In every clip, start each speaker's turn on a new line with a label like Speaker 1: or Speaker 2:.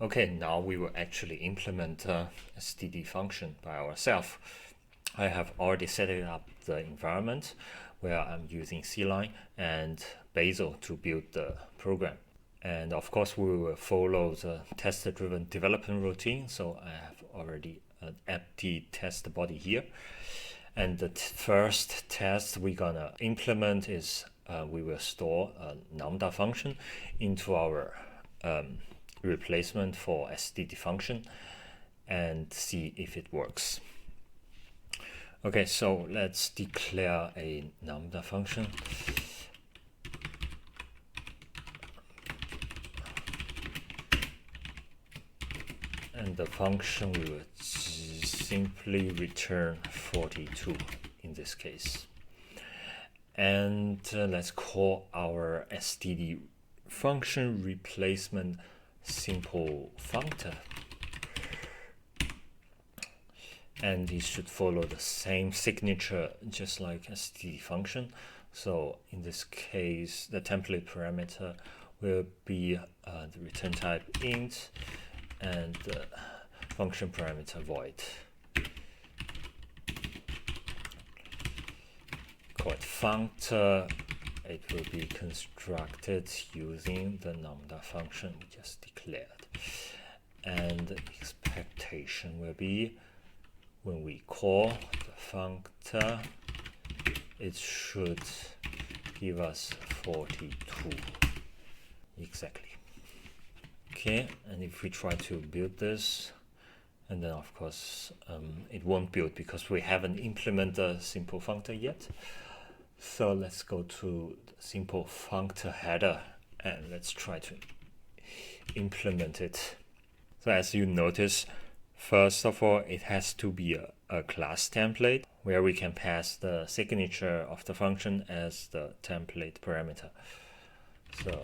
Speaker 1: Okay, now we will actually implement a std function by ourselves. I have already set it up the environment where I'm using C-line and Bazel to build the program. And of course, we will follow the test-driven development routine. So I have already an empty test body here. And the first test we're gonna implement is we will store a lambda function into our replacement for std function and see if it works. Okay, so let's declare a lambda function. And the function will simply return 42 in this case. And let's call our std function replacement simple functor. And it should follow the same signature just like std function. So in this case, the template parameter will be the return type int and the function parameter void. Call it functor. It will be constructed using the lambda function we just declared. And the expectation will be when we call the functor, it should give us 42 exactly. Okay, and if we try to build this, and then of course it won't build because we haven't implemented the simple functor yet. So let's go to the simple functor header and let's try to implement it. So as you notice, first of all, it has to be a class template where we can pass the signature of the function as the template parameter. So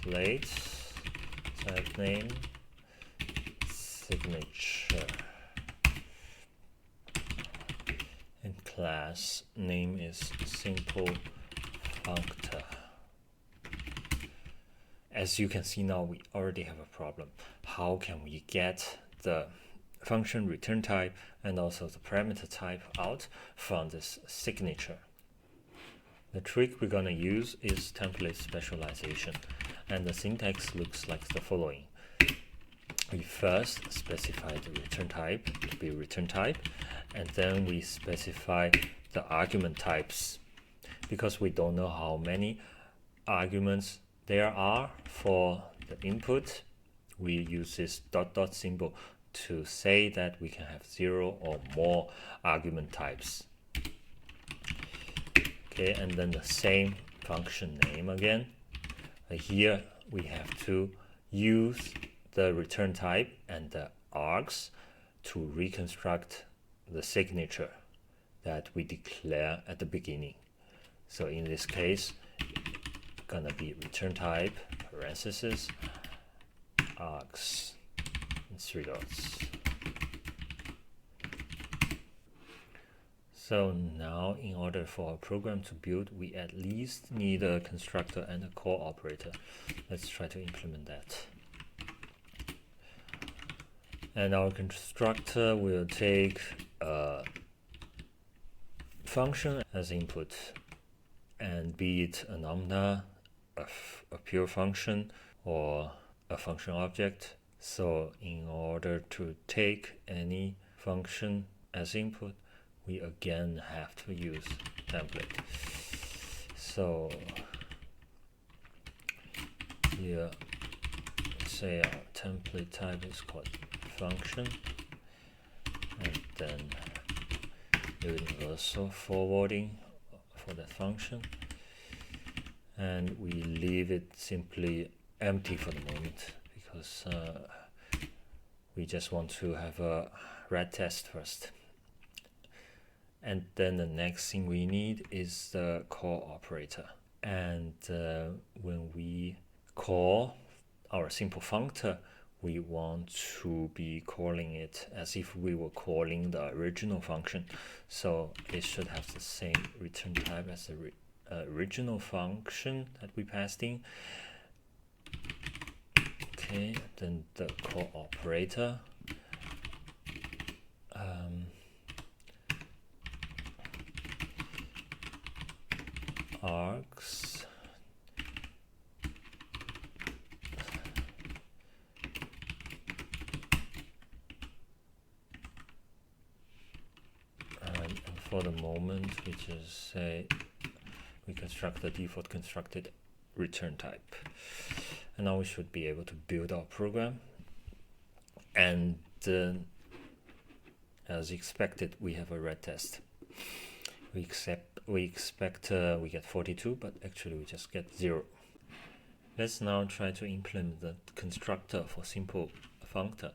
Speaker 1: template, type name, signature, and class name is simple functor. As you can see now, we already have a problem. How can we get the function return type and also the parameter type out from this signature? The trick we're going to use is template specialization, and the syntax looks like the following. We first specify the return type to be return type, and then we specify the argument types. Because we don't know how many arguments there are for the input, we use this dot dot symbol to say that we can have 0 or more argument types. Okay, and then the same function name again. Here we have to use the return type and the args to reconstruct the signature that we declare at the beginning. So in this case, gonna be return type parentheses args and 3 dots. So now in order for our program to build, we at least need a constructor and a call operator. Let's try to implement that. And our constructor will take a function as input, and be it a lambda, a pure function, or a function object. So in order to take any function as input, we again have to use template. So here, say our template type is called function, and then universal forwarding for that function, and we leave it simply empty for the moment because we just want to have a red test first. And then the next thing we need is the call operator. And when we call our simple functor, we want to be calling it as if we were calling the original function. So it should have the same return type as the original function that we passed in. Okay, then the call operator. Args and for the moment we just say we construct the default constructed return type, and now we should be able to build our program. And as expected, we have a red test. We expect we get 42, but actually we just get 0. Let's now try to implement the constructor for simple functor.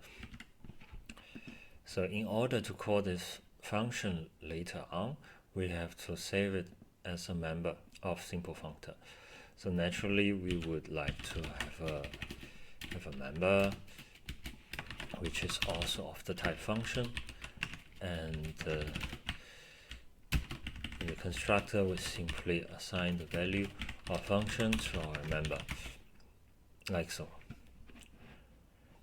Speaker 1: So in order to call this function later on, we have to save it as a member of simple functor. So naturally we would like to have a member which is also of the type function, and the constructor will simply assign the value of function to our member, like so.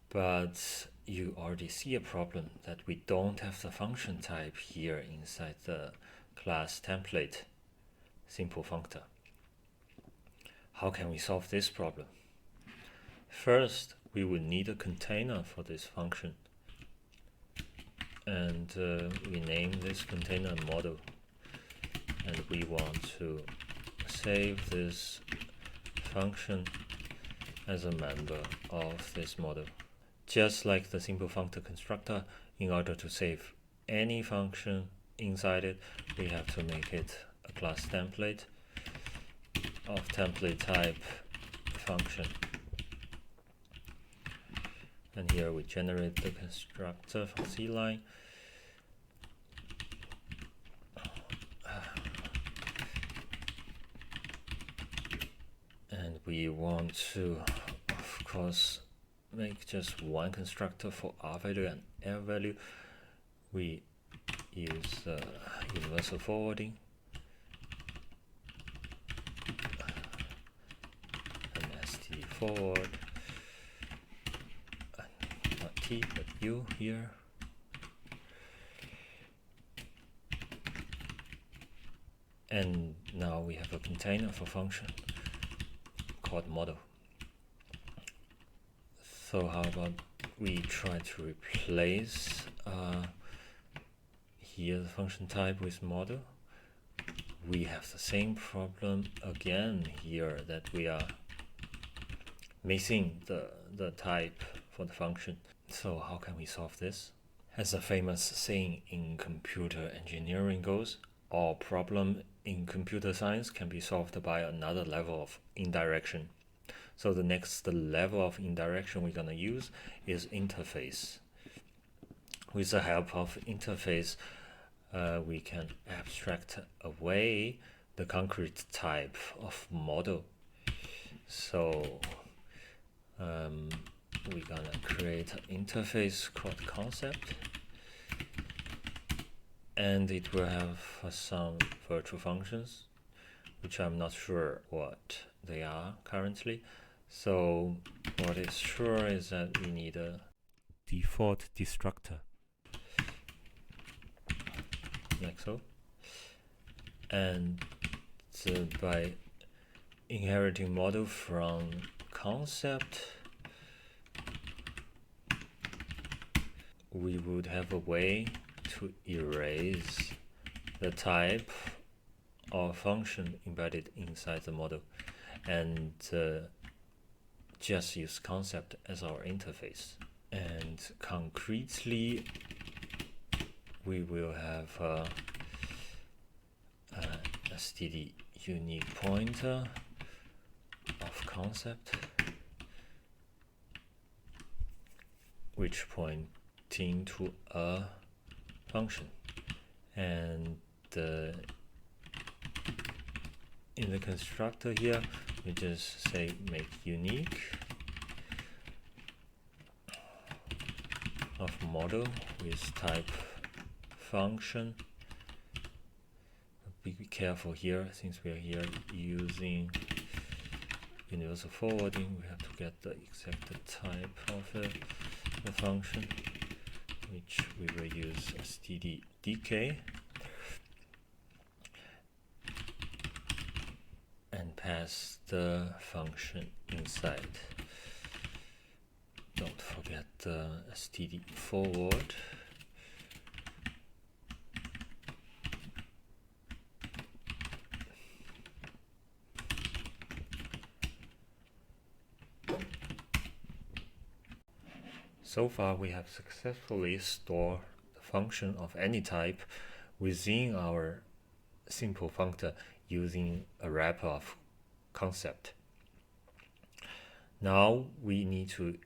Speaker 1: But you already see a problem that we don't have the function type here inside the class template simple functor. How can we solve this problem? First, we will need a container for this function, and we name this container model, and we want to save this function as a member of this model. Just like the simple functor constructor, in order to save any function inside it, we have to make it a class template of template type function. And here we generate the constructor from C-line. And we want to, of course, make just one constructor for R value and L value. We use universal forwarding and std forward. Not T but U here. And now we have a container for function called model. So how about we try to replace here the function type with model. We have the same problem again here, that we are missing the type for the function. So how can we solve this? As a famous saying in computer engineering goes, all problem in computer science can be solved by another level of indirection. So the next level of indirection we're going to use is interface. With the help of interface, we can abstract away the concrete type of model. So we're going to create an interface called concept, and it will have some virtual functions, which I'm not sure what they are currently. So what is sure is that we need a default destructor, like so. And by inheriting model from concept, we would have a way to erase the type of function embedded inside the model, and just use concept as our interface. And concretely, we will have a std unique pointer of concept, which pointing to a function, and in the constructor here we just say make unique of model with type function. Be careful here, since we are here using universal forwarding, we have to get the exact type of the function, which we will use std_dk, and pass the function inside. Don't forget the std forward. So far, we have successfully stored the function of any type within our simple functor using a wrapper of concept. Now we need to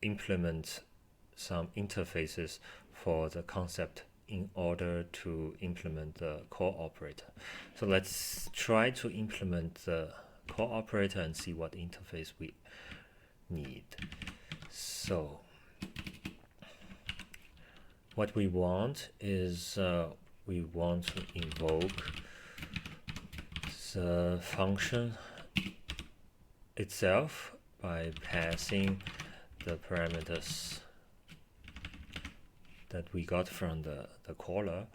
Speaker 1: implement some interfaces for the concept in order to implement the call operator. So let's try to implement the call operator and see what interface we need. So what we want is we want to invoke the function itself by passing the parameters that we got from the caller.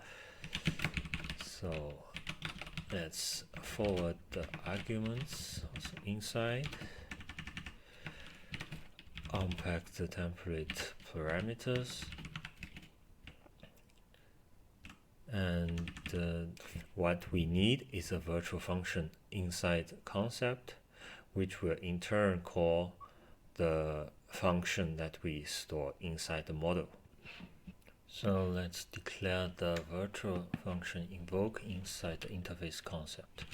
Speaker 1: So let's forward the arguments also inside, unpack the template parameters, and what we need is a virtual function inside the concept, which will in turn call the function that we store inside the model. So let's declare the virtual function invoke inside the interface concept.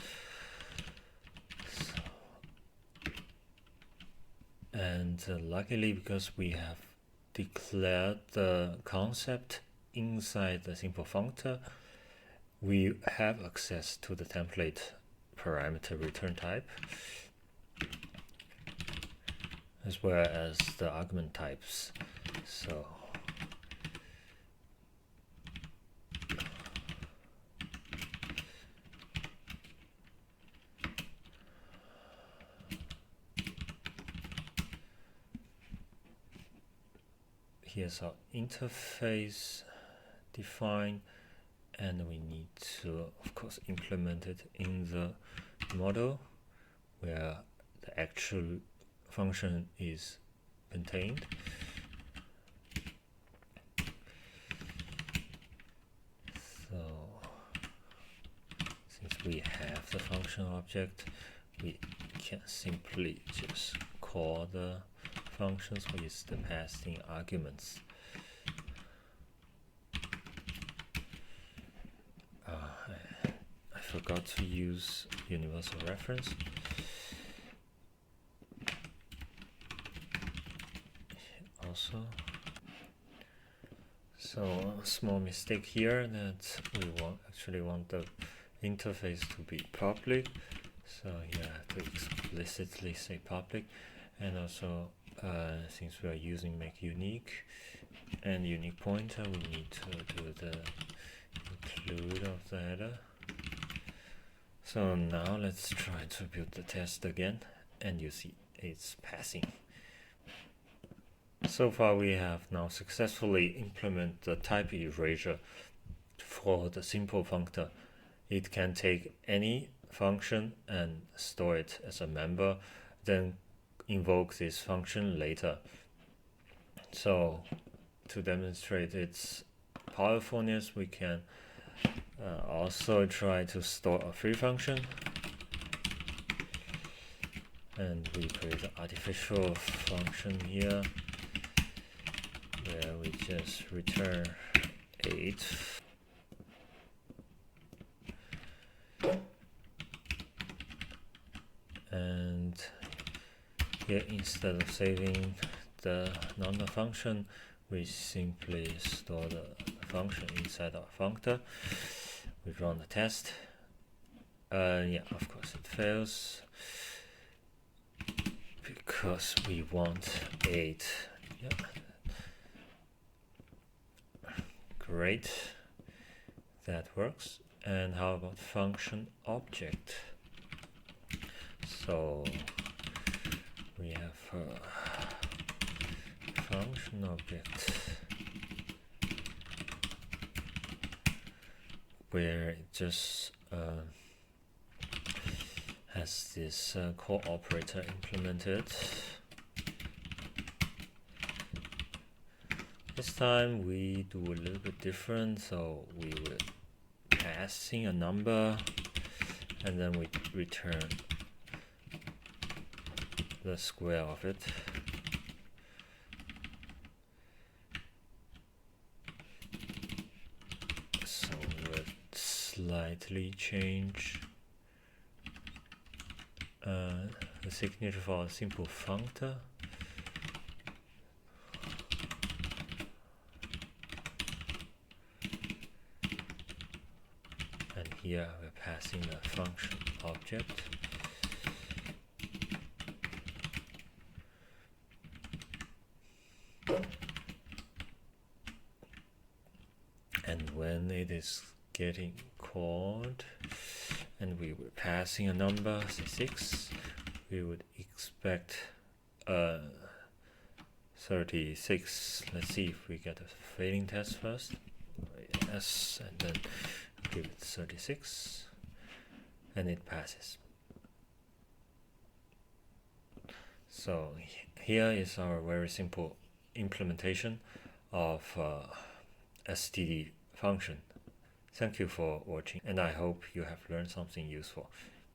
Speaker 1: And luckily, because we have declared the concept inside the simple functor, we have access to the template parameter return type, as well as the argument types. So here's our interface defined, and we need to, of course, implement it in the model where the actual function is contained. So since we have the function object, we can simply just call the functions with the passing arguments. I forgot to use universal reference. Also, so a small mistake here, that we actually want the interface to be public. So here I have to explicitly say public, and also since we are using make unique and unique pointer, we need to do the include of the header. So now let's try to build the test again, and you see it's passing. So far we have now successfully implemented the type erasure for the simple functor. It can take any function and store it as a member, then invoke this function later. So to demonstrate its powerfulness, we can also try to store a free function, and we create an artificial function here where we just return 8. And here, instead of saving the non function, we simply store the function inside our functor. We run the test. Yeah, of course it fails because we want 8. Yeah. Great, that works. And how about function object? So we have a function object where it just has this call operator implemented. This time we do a little bit different, so we would pass in a number and then we return the square of it. So we'll slightly change the signature for a simple functor. And here we're passing a function object. And when it is getting called and we were passing a number, say 6, we would expect 36. Let's see if we get a failing test first. Yes, and then give it 36 and it passes. So here is our very simple implementation of std function. Thank you for watching, and I hope you have learned something useful.